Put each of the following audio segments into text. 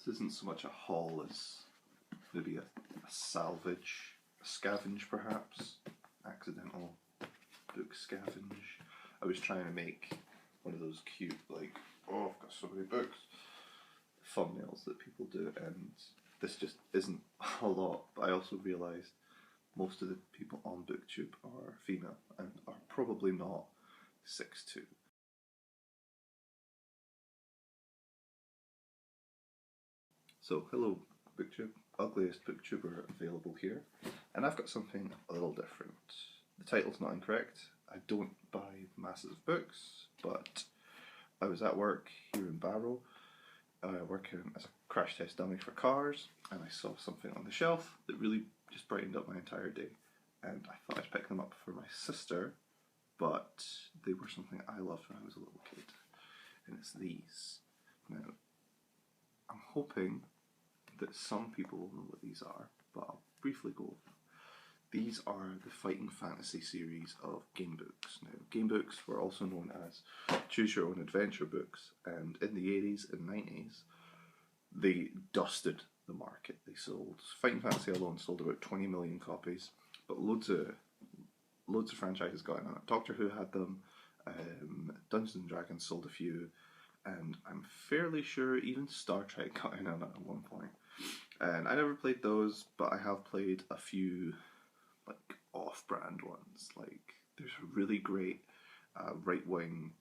This isn't so much a haul as maybe a salvage, a scavenge perhaps, accidental book scavenge. I was trying to make one of those cute, like, oh, I've got so many books, thumbnails that people do, and this just isn't a lot, but I also realised most of the people on BookTube are female and are probably not 6'2". So, hello BookTube, ugliest booktuber available here, and I've got something a little different. The title's not incorrect. I don't buy masses of books, but I was at work here in Barrow, working as a crash test dummy for cars, and I saw something on the shelf that really just brightened up my entire day. And I thought I'd pick them up for my sister, but they were something I loved when I was a little kid. And it's these. Now, I'm hoping that some people will know what these are, but I'll briefly go over them. These are the Fighting Fantasy series of game books. Now, game books were also known as choose your own adventure books, and in the 80s and 90s, they dusted the market. They sold, Fighting Fantasy alone sold about 20 million copies, but loads of franchises got in on it. Doctor Who had them, Dungeons and Dragons sold a few, and I'm fairly sure even Star Trek got in on it at one point. And I never played those, but I have played a few like off-brand ones. Like there's a really great right-wing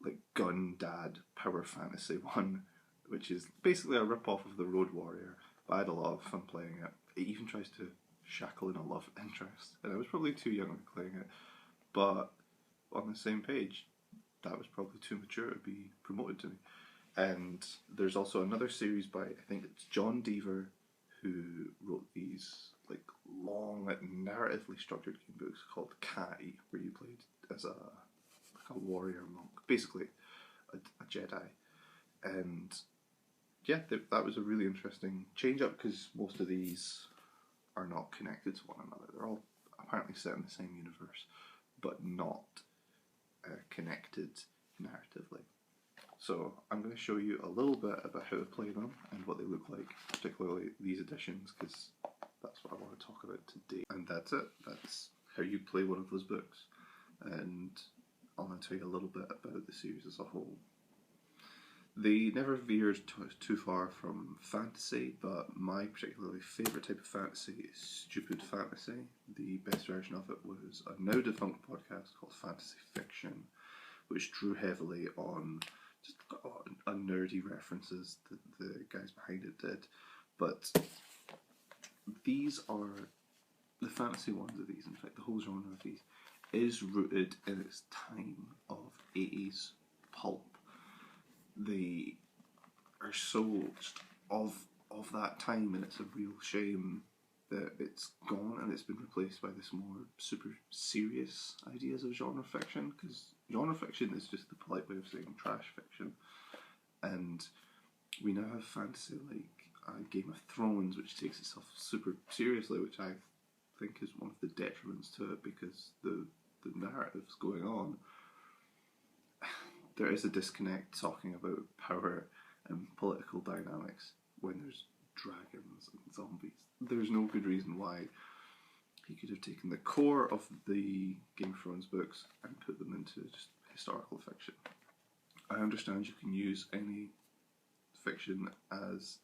like gun dad power fantasy one, which is basically a rip-off of the Road Warrior, but I had a lot of fun playing it. It even tries to shackle in a love interest, and I was probably too young to be playing it, but on the same page, that was probably too mature to be promoted to me. And there's also another series by, I think it's John Deaver, who wrote these like long, like, narratively structured game books called Kai, where you played as a warrior monk, basically a Jedi. And yeah, that was a really interesting change up, because most of these are not connected to one another. They're all apparently set in the same universe, but not connected narratively. So I'm going to show you a little bit about how to play them and what they look like, particularly these editions, because that's what I want to talk about today. And that's it. That's how you play one of those books. And I'll now tell you a little bit about the series as a whole. They never veered too far from fantasy, but my particularly favourite type of fantasy is stupid fantasy. The best version of it was a now defunct podcast called Fantasy Fiction, which drew heavily on just nerdy references that the guys behind it did. But these are the fantasy ones of these, in fact the whole genre of these is rooted in its time of 80s pulp. They are so of that time, and it's a real shame that it's gone and it's been replaced by this more super serious ideas of genre fiction, because genre fiction is just the polite way of saying trash fiction. And we now have fantasy like Game of Thrones, which takes itself super seriously, which I think is one of the detriments to it, because the narratives going on, there is a disconnect talking about power and political dynamics when there's dragons and zombies. There's no good reason why he could have taken the core of the Game of Thrones books and put them into just historical fiction. I understand you can use any fiction as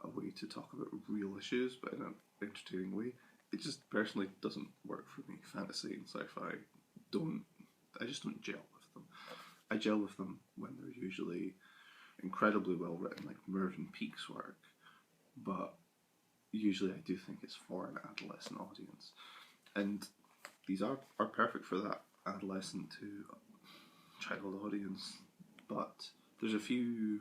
a way to talk about real issues, but in an entertaining way. It just personally doesn't work for me. Fantasy and sci-fi I just don't gel with them. I gel with them when they're usually incredibly well written, like Mervyn Peake's work, but usually I do think it's for an adolescent audience. And these are perfect for that adolescent to child audience, but there's a few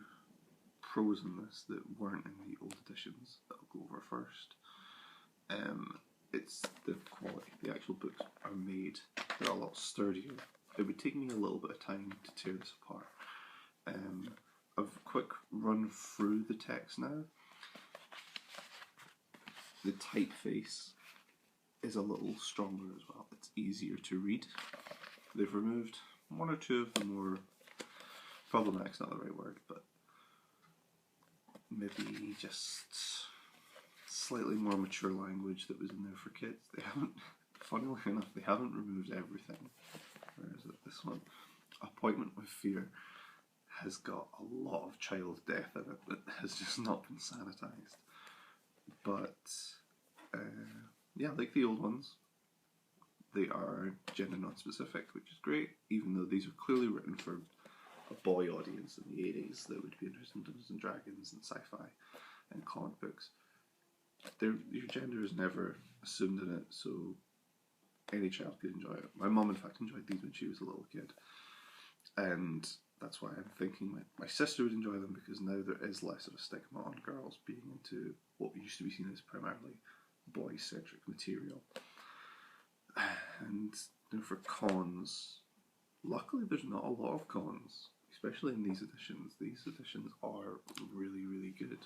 pros in this that weren't in the old editions that I'll go over first. It's the quality. The actual books are made, they're a lot sturdier. It would take me a little bit of time to tear this apart. A quick run through the text now. The typeface is a little stronger as well. It's easier to read. They've removed one or two of the more problematic's not the right word, but maybe just slightly more mature language that was in there for kids. They haven't, funnily enough, they haven't removed everything. Where is it? This one. Appointment with Fear has got a lot of child death in it that has just not been sanitised. But, yeah, like the old ones, they are gender non-specific, which is great, even though these are clearly written for a boy audience in the 80s that would be interested in Dungeons and Dragons and sci-fi and comic books. Your gender is never assumed in it, so any child could enjoy it. My mum, in fact, enjoyed these when she was a little kid, and that's why I'm thinking my sister would enjoy them, because now there is less of a stigma on girls being into what used to be seen as primarily boy-centric material. And for cons, luckily there's not a lot of cons, especially in these editions. These editions are really, really good,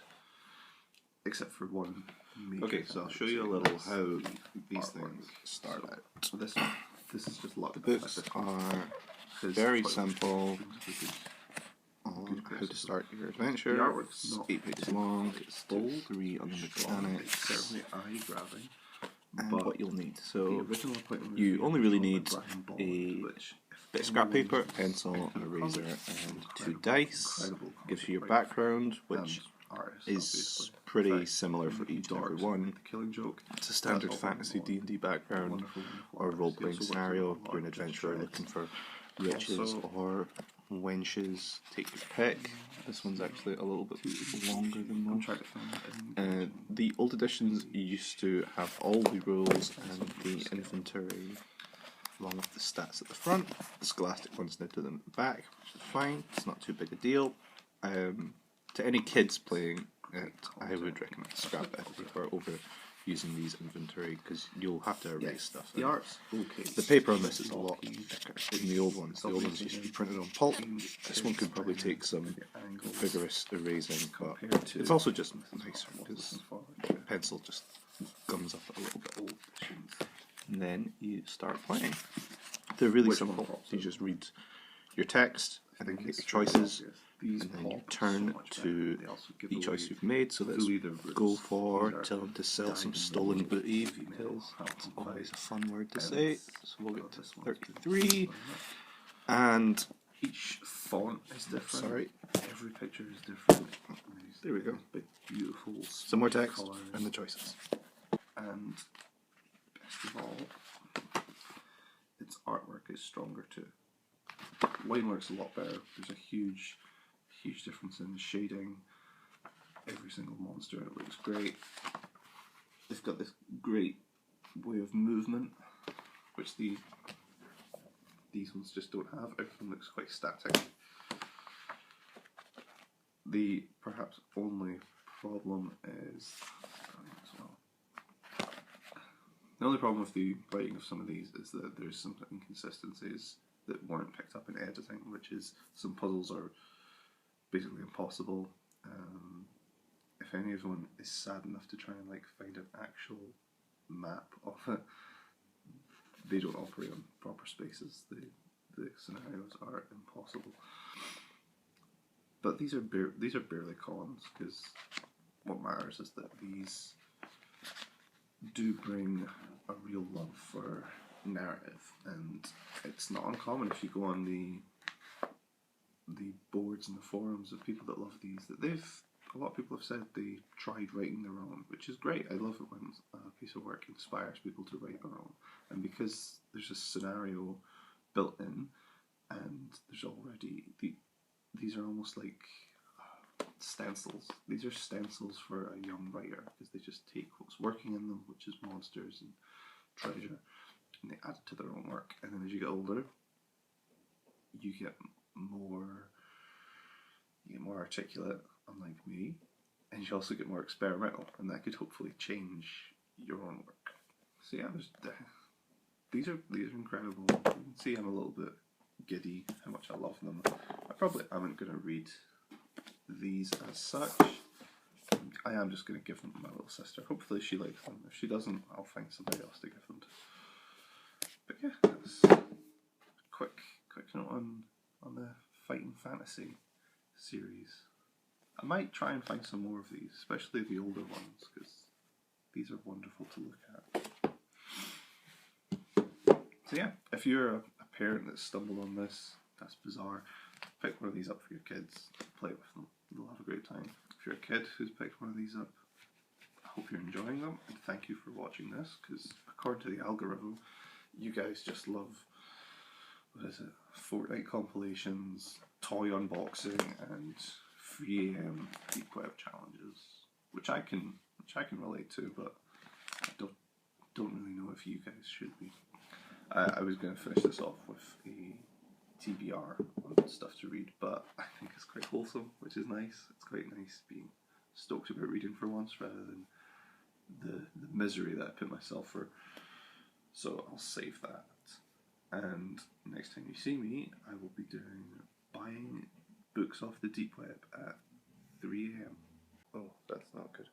except for one major. Okay, so I'll show you a little how these things start out. This is just luck. The books are very simple on how to start your adventure. The artwork's It's not 8 pages long, it's bold, 3 on the It's mechanics, certainly eye-grabbing. and But what you'll need. the So original Appointment with you Fear only was really drawn by need Brian Bond, a which, if bit of scrap anyone paper, knows pencil, anything an about eraser, comics, and it's 2 dice. incredible Gives you your comic background, and which artists, is obviously. pretty In fact, similar for each and every Dorks, one. The Killing Joke. It's a standard That's all fantasy Brian Bond. D&D background, Wonderful, wonderful or artist. role-playing He also works scenario. with a lot You're an of adventurer Shreds. looking for riches Also- or wenches. Take your pick. This one's actually a little bit longer than I'm most. trying to find it. The old editions used to have all the rules and the inventory along with the stats at the front. The Scholastic ones now do them at the back, which is fine. It's not too big a deal. To any kids playing it, I would recommend scrap bit of paper over using these inventory, because you'll have to erase stuff. The art's okay. The paper on this is a lot thicker than the old ones. The old ones used to be printed on pulp. This one could probably take some vigorous erasing, but it's also just nicer because pencil just gums up a little bit. And then you start playing. They're really Which one simple. pops You up? just read your text and then make your choices, and then you turn to the choice you've made. So let's go for tell them to sell some stolen booty, because it's always a fun word to say. So we'll get to 33, and Each font is different. sorry, Every picture is different. there we go. Big, beautiful. Some more text colours. and the choices. And best of all, its artwork is stronger too. Line work's a lot better. There's a huge difference in the shading. Every single monster, it looks great. They've got this great way of movement, which these ones just don't have. Everything looks quite static. The perhaps only problem is the only problem with the writing of some of these is that there's some inconsistencies that weren't picked up in editing, which is some puzzles are basically impossible. If anyone is sad enough to try and find an actual map of it, they don't operate on proper spaces. The scenarios are impossible. But these are barely cons, because what matters is that these do bring a real love for narrative, and it's not uncommon if you go on the boards and the forums of people that love these, that a lot of people have said they tried writing their own, which is great. I love it when a piece of work inspires people to write their own, and because there's a scenario built in, and there's already these are almost like stencils. These are stencils for a young writer, because they just take what's working in them, which is monsters and treasure, and they add it to their own work. And then as you get older, you get more articulate, unlike me, and you also get more experimental, and that could hopefully change your own work. So yeah, these are incredible. You can see I'm a little bit giddy how much I love them. I probably aren't going to read these as such. I am just going to give them to my little sister. Hopefully she likes them. If she doesn't, I'll find somebody else to give them to. But yeah, that's a quick note on the Fighting Fantasy series. I might try and find some more of these, especially the older ones, because these are wonderful to look at. So yeah, if you're a parent that stumbled on this, that's bizarre, pick one of these up for your kids, play with them, they'll have a great time. If you're a kid who's picked one of these up, I hope you're enjoying them, and thank you for watching this, because according to the algorithm, you guys just love, what is it, Fortnite compilations, toy unboxing, and free deep web challenges, which I can relate to, but I don't really know if you guys should be. I was going to finish this off with a TBR on stuff to read, but I think it's quite wholesome, which is nice. It's quite nice being stoked about reading for once, rather than the misery that I put myself through. So I'll save that. And next time you see me, I will be buying books off the deep web at 3 AM. Oh, that's not good.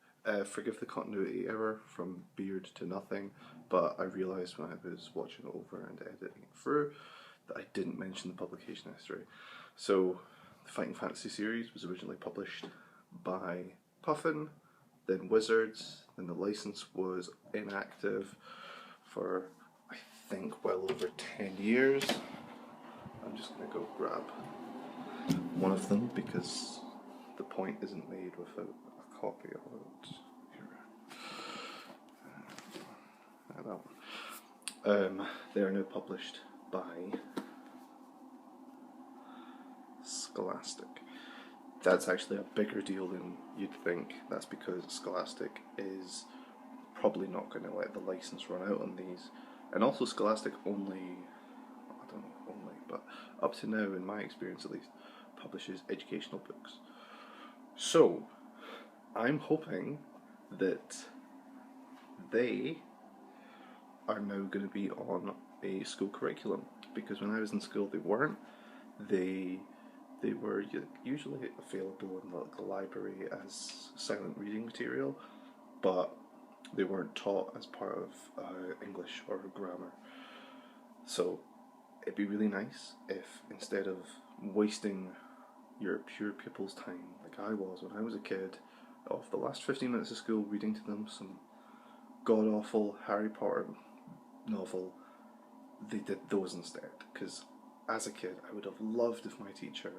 Forgive the continuity error from beard to nothing, but I realised when I was watching it over and editing it through that I didn't mention the publication history. So, the Fighting Fantasy series was originally published by Puffin, then Wizards, then the license was inactive for, I think, well over 10 years. I'm just going to go grab one of them because the point isn't made without a copy of it. Here. That one. They are now published by Scholastic. That's actually a bigger deal than you'd think. That's because Scholastic is probably not going to let the license run out on these. And also Scholastic but up to now, in my experience at least, publishes educational books. So, I'm hoping that they are now going to be on a school curriculum, because when I was in school they weren't. They were usually available in the library as silent reading material, but they weren't taught as part of English or grammar. So it'd be really nice if, instead of wasting your pure pupils' time like I was when I was a kid, of the last 15 minutes of school reading to them some god-awful Harry Potter novel, they did those instead. Because as a kid, I would have loved if my teacher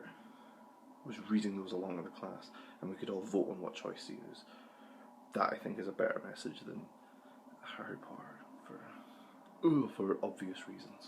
was reading those along in the class and we could all vote on what choice to use. That, I think, is a better message than Harry Potter, for obvious reasons.